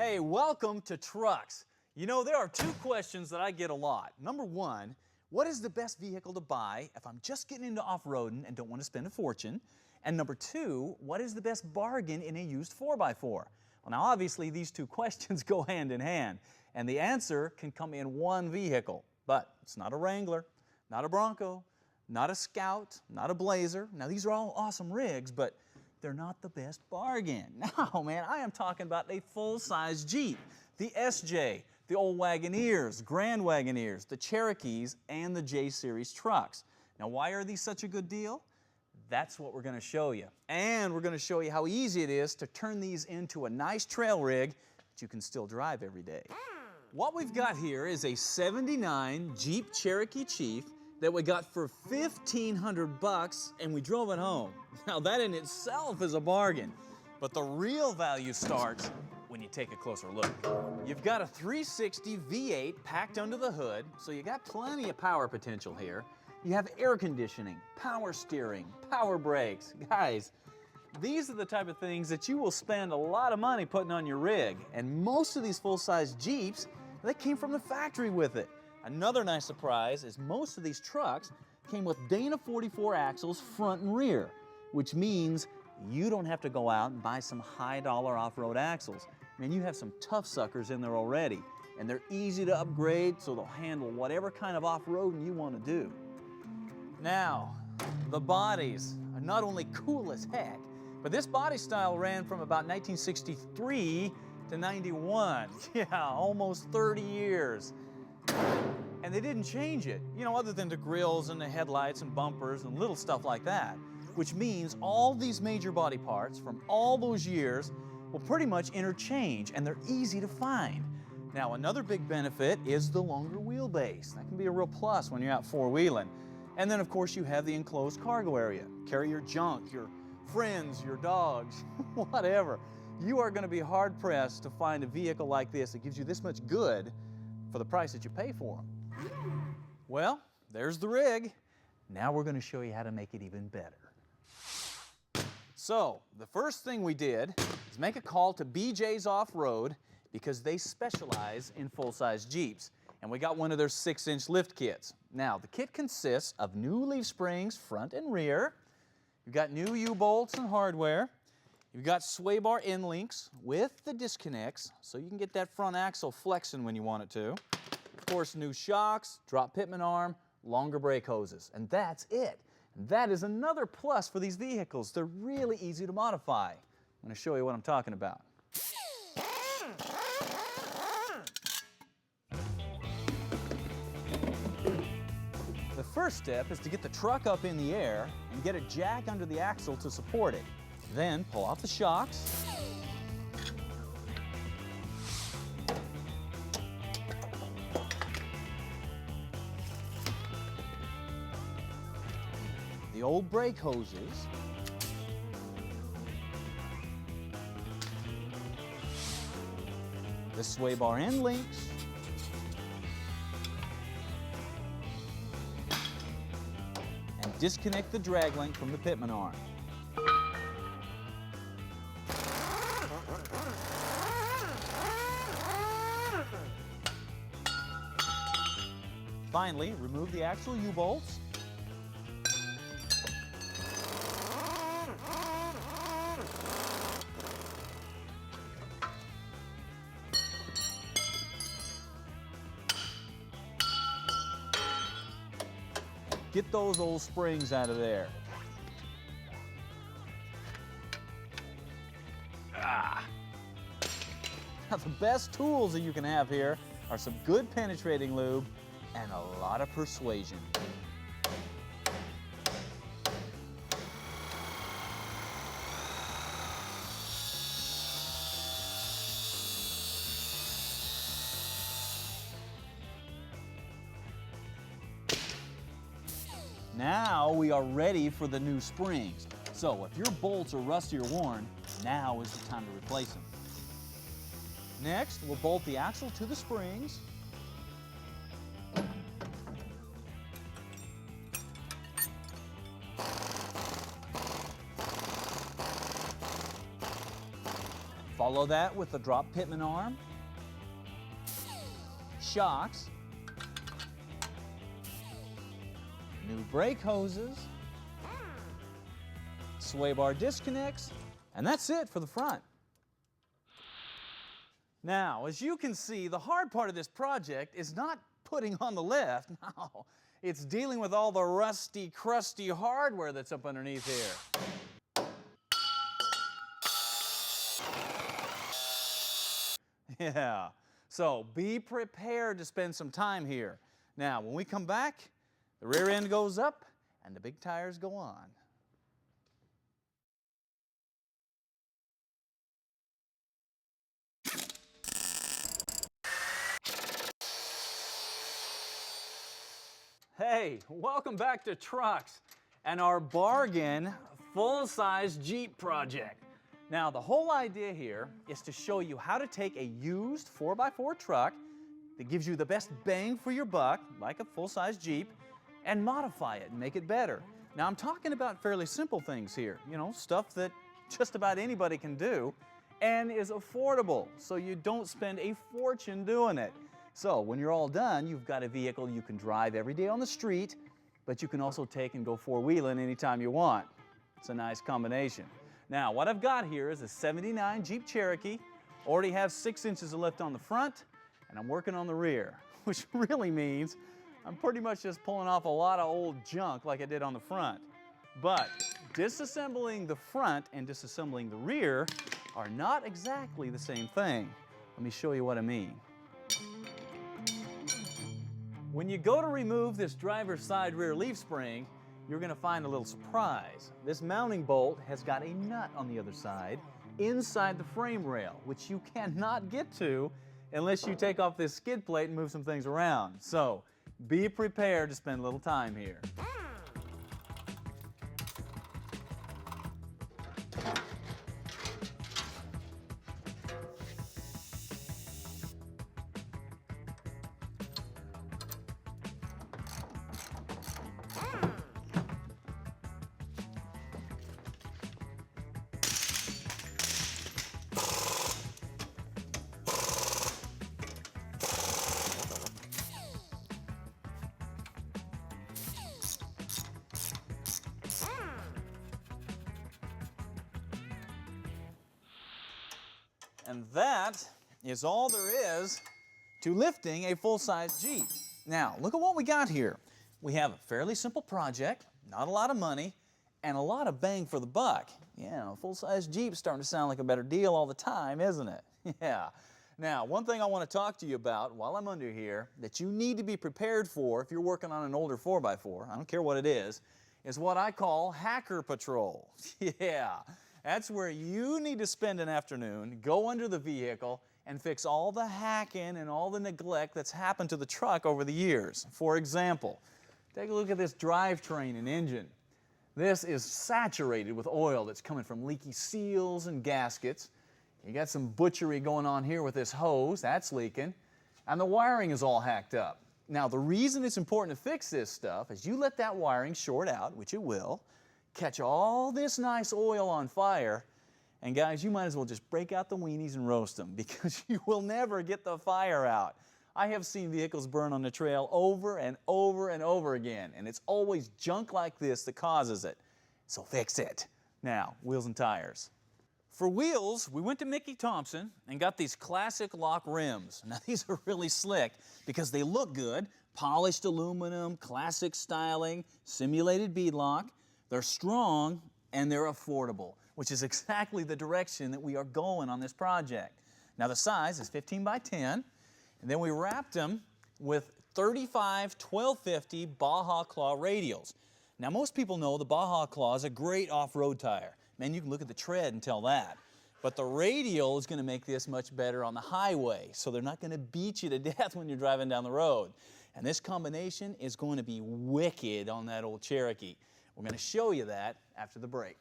Hey, welcome to Trucks. You know, there are two questions that I get a lot. Number one, what is the best vehicle to buy if I'm just getting into off-roading and don't want to spend a fortune? And number two, what is the best bargain in a used 4x4? Well, now obviously these two questions go hand in hand, and the answer can come in one vehicle. But it's not a Wrangler, not a Bronco, not a Scout, not a Blazer. Now these are all awesome rigs, but they're not the best bargain. No, man, I am talking about a full-size Jeep, the SJ, the old Wagoneers, Grand Wagoneers, the Cherokees, and the J-Series trucks. Now, why are these such a good deal? That's what we're going to show you. And we're going to show you how easy it is to turn these into a nice trail rig that you can still drive every day. What we've got here is a '79 Jeep Cherokee Chief that we got for $1,500 and we drove it home. Now that in itself is a bargain, but the real value starts when you take a closer look. You've got a 360 V8 packed under the hood, so you got plenty of power potential here. You have air conditioning, power steering, power brakes. Guys, these are the type of things that you will spend a lot of money putting on your rig, and most of these full-size Jeeps, they came from the factory with it. Another nice surprise is most of these trucks came with Dana 44 axles front and rear, which means you don't have to go out and buy some high-dollar off-road axles. I mean, you have some tough suckers in there already, and they're easy to upgrade, so they'll handle whatever kind of off-roading you want to do. Now, the bodies are not only cool as heck, but this body style ran from about 1963 to 91. Yeah, almost 30 years. And they didn't change it, you know, other than the grills and the headlights and bumpers and little stuff like that, which means all these major body parts from all those years will pretty much interchange, and they're easy to find. Now, another big benefit is the longer wheelbase. That can be a real plus when you're out four-wheeling. And then, of course, you have the enclosed cargo area. Carry your junk, your friends, your dogs, whatever. You are going to be hard-pressed to find a vehicle like this that gives you this much good for the price that you pay for them. Well, there's the rig. Now we're going to show you how to make it even better. So, the first thing we did is make a call to BJ's Off-Road because they specialize in full-size Jeeps. And we got one of their 6-inch lift kits. Now, the kit consists of new leaf springs front and rear. You've got new U-bolts and hardware. You've got sway bar end links with the disconnects so you can get that front axle flexing when you want it to. Of course, new shocks, drop pitman arm, longer brake hoses, and that's it. And that is another plus for these vehicles. They're really easy to modify. I'm going to show you what I'm talking about. The first step is to get the truck up in the air and get a jack under the axle to support it. Then pull off the shocks. The old brake hoses. The sway bar end links. And disconnect the drag link from the pitman arm. Finally, remove the axle U-bolts. Get those old springs out of there. Now, the best tools that you can have here are some good penetrating lube and a lot of persuasion. Now we are ready for the new springs. So if your bolts are rusty or worn, now is the time to replace them. Next, we'll bolt the axle to the springs. follow Follow that with the drop pitman arm, shocks, new brake hoses, sway bar disconnects, and that's it for the front. Now, as you can see, the hard part of this project is not putting on the lift. No, it's dealing with all the rusty, crusty hardware that's up underneath here. Yeah, so be prepared to spend some time here. Now, when we come back, the rear end goes up and the big tires go on. Hey, welcome back to Trucks and our bargain full-size Jeep project. Now, the whole idea here is to show you how to take a used 4x4 truck that gives you the best bang for your buck, like a full-size Jeep, and modify it and make it better. Now, I'm talking about fairly simple things here, you know, stuff that just about anybody can do and is affordable, so you don't spend a fortune doing it. So when you're all done, you've got a vehicle you can drive every day on the street, but you can also take and go four-wheeling anytime you want. It's a nice combination. Now, what I've got here is a '79 Jeep Cherokee. Already have 6 inches of lift on the front, and I'm working on the rear, which really means I'm pretty much just pulling off a lot of old junk like I did on the front. But disassembling the front and disassembling the rear are not exactly the same thing. Let me show you what I mean. When you go to remove this driver's side rear leaf spring, you're going to find a little surprise. This mounting bolt has got a nut on the other side inside the frame rail, which you cannot get to unless you take off this skid plate and move some things around. So be prepared to spend a little time here. And that is all there is to lifting a full-size Jeep. Now, look at what we got here. We have a fairly simple project, not a lot of money, and a lot of bang for the buck. Yeah, a full-size Jeep's starting to sound like a better deal all the time, isn't it? Yeah. Now, one thing I want to talk to you about while I'm under here that you need to be prepared for if you're working on an older 4x4, I don't care what it is what I call hacker patrol. Yeah. That's where you need to spend an afternoon, go under the vehicle, and fix all the hacking and all the neglect that's happened to the truck over the years. For example, take a look at this drivetrain and engine. This is saturated with oil that's coming from leaky seals and gaskets. You got some butchery going on here with this hose, that's leaking, and the wiring is all hacked up. Now, the reason it's important to fix this stuff is you let that wiring short out, which it will, catch all this nice oil on fire, and guys, you might as well just break out the weenies and roast them because you will never get the fire out. I have seen vehicles burn on the trail over and over and over again, and it's always junk like this that causes it. So fix it. Now, wheels and tires. For wheels, we went to Mickey Thompson and got these classic lock rims. Now, these are really slick because they look good. Polished aluminum, classic styling, simulated beadlock. They're strong and they're affordable, which is exactly the direction that we are going on this project. Now the size is 15 by 10, and then we wrapped them with 35 1250 Baja Claw radials. Now most people know the Baja Claw is a great off-road tire. Man, you can look at the tread and tell that. But the radial is going to make this much better on the highway, so they're not going to beat you to death when you're driving down the road. And this combination is going to be wicked on that old Cherokee. We're going to show you that after the break.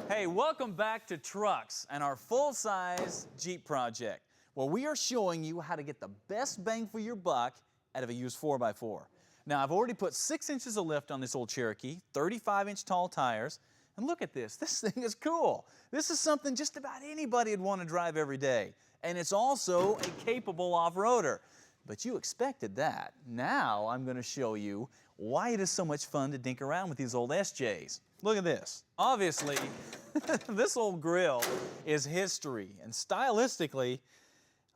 Hey, welcome back to Trucks and our full-size Jeep project. Well, we are showing you how to get the best bang for your buck out of a used 4x4. Now, I've already put 6 inches of lift on this old Cherokee, 35-inch tall tires, and look at this. This thing is cool. This is something just about anybody would want to drive every day. And it's also a capable off-roader. But you expected that. Now I'm going to show you why it is so much fun to dink around with these old SJs. Look at this. Obviously, this old grill is history, and stylistically,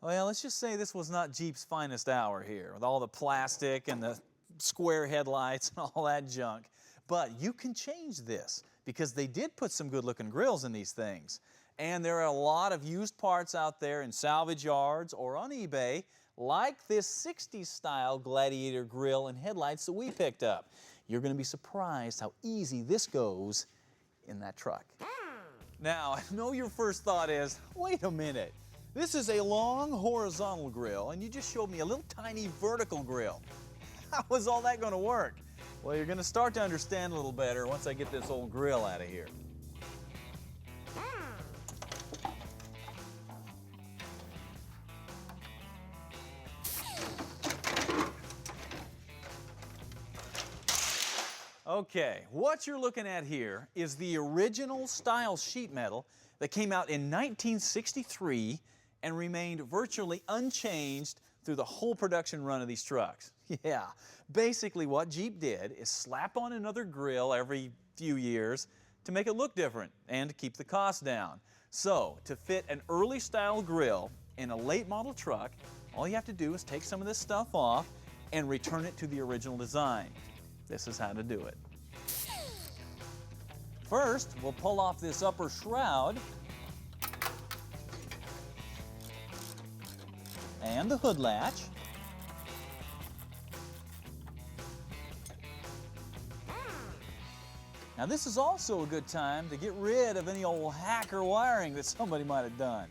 well, let's just say this was not Jeep's finest hour here, with all the plastic and the square headlights and all that junk. But you can change this, because they did put some good-looking grills in these things. And there are a lot of used parts out there in salvage yards or on eBay, like this 60s style Gladiator grill and headlights that we picked up. You're going to be surprised how easy this goes in that truck. Now, I know your first thought is, wait a minute, this is a long horizontal grill and you just showed me a little tiny vertical grill. How is all that going to work? Well, you're going to start to understand a little better once I get this old grill out of here. Okay, what you're looking at here is the original style sheet metal that came out in 1963 and remained virtually unchanged through the whole production run of these trucks. Yeah, basically what Jeep did is slap on another grill every few years to make it look different and to keep the cost down. So, to fit an early style grill in a late model truck, all you have to do is take some of this stuff off and return it to the original design. This is how to do it. First, we'll pull off this upper shroud and the hood latch. Now, this is also a good time to get rid of any old hacker wiring that somebody might have done.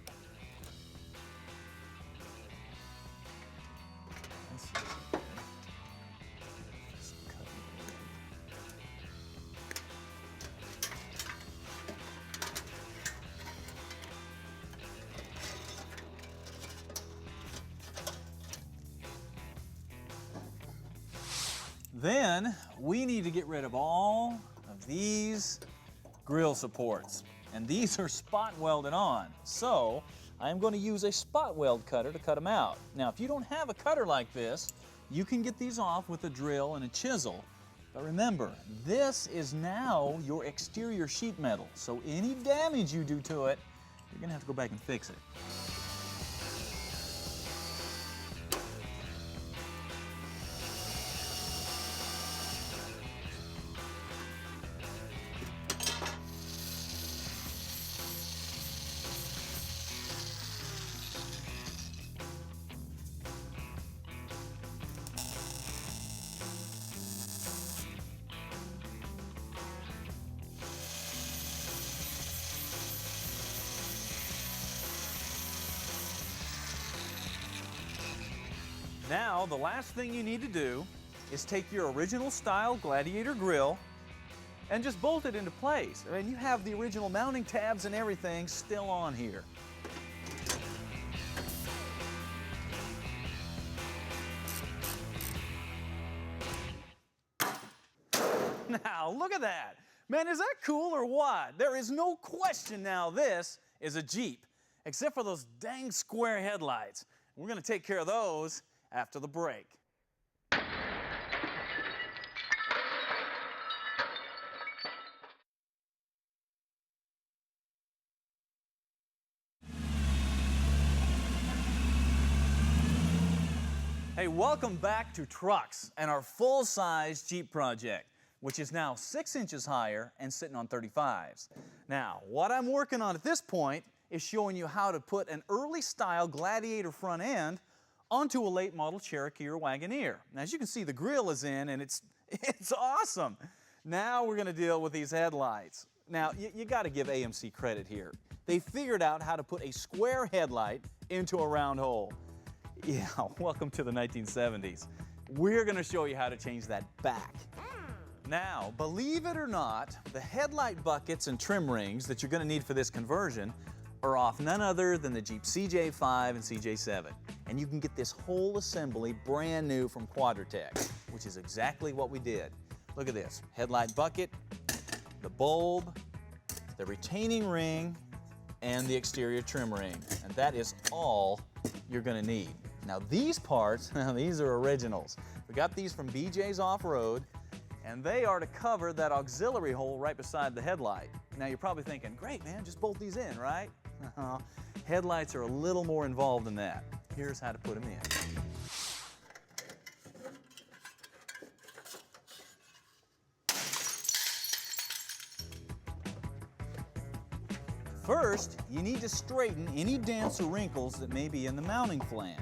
Then we need to get rid of all of these grill supports. And these are spot welded on. So I'm going to use a spot weld cutter to cut them out. Now, if you don't have a cutter like this, you can get these off with a drill and a chisel. But remember, this is now your exterior sheet metal. So any damage you do to it, you're going to have to go back and fix it. Now, the last thing you need to do is take your original style Gladiator grill and just bolt it into place. I mean, you have the original mounting tabs and everything still on here. Now, look at that. Man, is that cool or what? There is no question now this is a Jeep, except for those dang square headlights. We're going to take care of those after the break. Hey, welcome back to Trucks and our full-size Jeep project, which is now 6 inches higher and sitting on 35s. Now, what I'm working on at this point is showing you how to put an early-style Gladiator front end onto a late model Cherokee or Wagoneer. Now, as you can see, the grill is in and it's awesome. Now we're going to deal with these headlights. Now, you got to give AMC credit here. They figured out how to put a square headlight into a round hole. Yeah, welcome to the 1970s. We're going to show you how to change that back. Now, believe it or not, the headlight buckets and trim rings that you're going to need for this conversion are off none other than the Jeep CJ5 and CJ7. And you can get this whole assembly brand new from Quadratec, which is exactly what we did. Look at this, headlight bucket, the bulb, the retaining ring, and the exterior trim ring. And that is all you're gonna need. Now these parts, these are originals. We got these from BJ's Off-Road, and they are to cover that auxiliary hole right beside the headlight. Now you're probably thinking, great man, just bolt these in, right? Headlights are a little more involved than that. Here's how to put them in. First, you need to straighten any dents or wrinkles that may be in the mounting flange.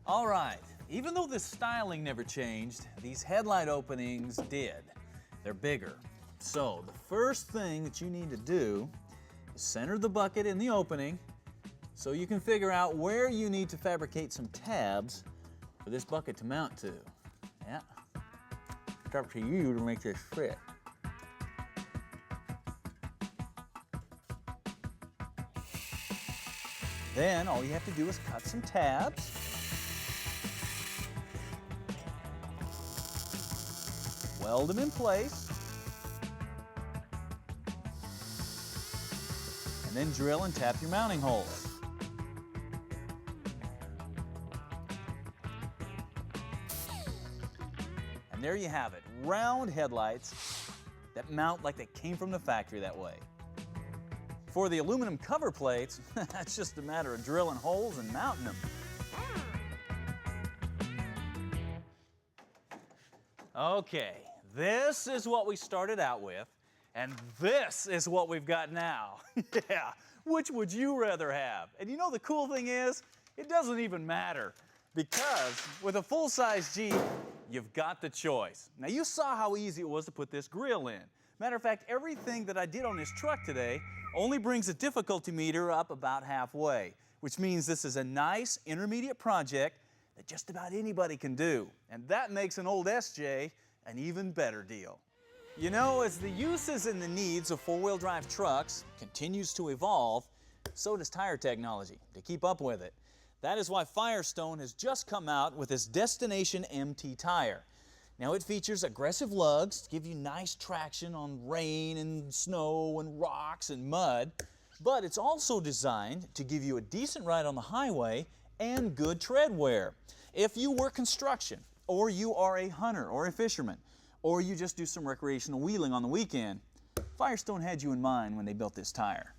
All right, even though the styling never changed, these headlight openings did. They're bigger. So the first thing that you need to do is center the bucket in the opening so you can figure out where you need to fabricate some tabs for this bucket to mount to. Yeah, it's up to you to make this fit. Then all you have to do is cut some tabs. Weld them in place, and then drill and tap your mounting holes. And there you have it, round headlights that mount like they came from the factory that way. For the aluminum cover plates, it's just a matter of drilling holes and mounting them. Okay. This is what we started out with, and this is what we've got now. Yeah, which would you rather have? And you know the cool thing is, it doesn't even matter, because with a full-size Jeep, you've got the choice. Now you saw how easy it was to put this grille in. Matter of fact, everything that I did on this truck today only brings the difficulty meter up about halfway, which means this is a nice intermediate project that just about anybody can do. And that makes an old SJ an even better deal. You know, as the uses and the needs of four-wheel drive trucks continues to evolve, so does tire technology to keep up with it. That is why Firestone has just come out with its Destination MT tire. Now it features aggressive lugs to give you nice traction on rain and snow and rocks and mud, but it's also designed to give you a decent ride on the highway and good tread wear. If you work construction, or you are a hunter or a fisherman, or you just do some recreational wheeling on the weekend, Firestone had you in mind when they built this tire.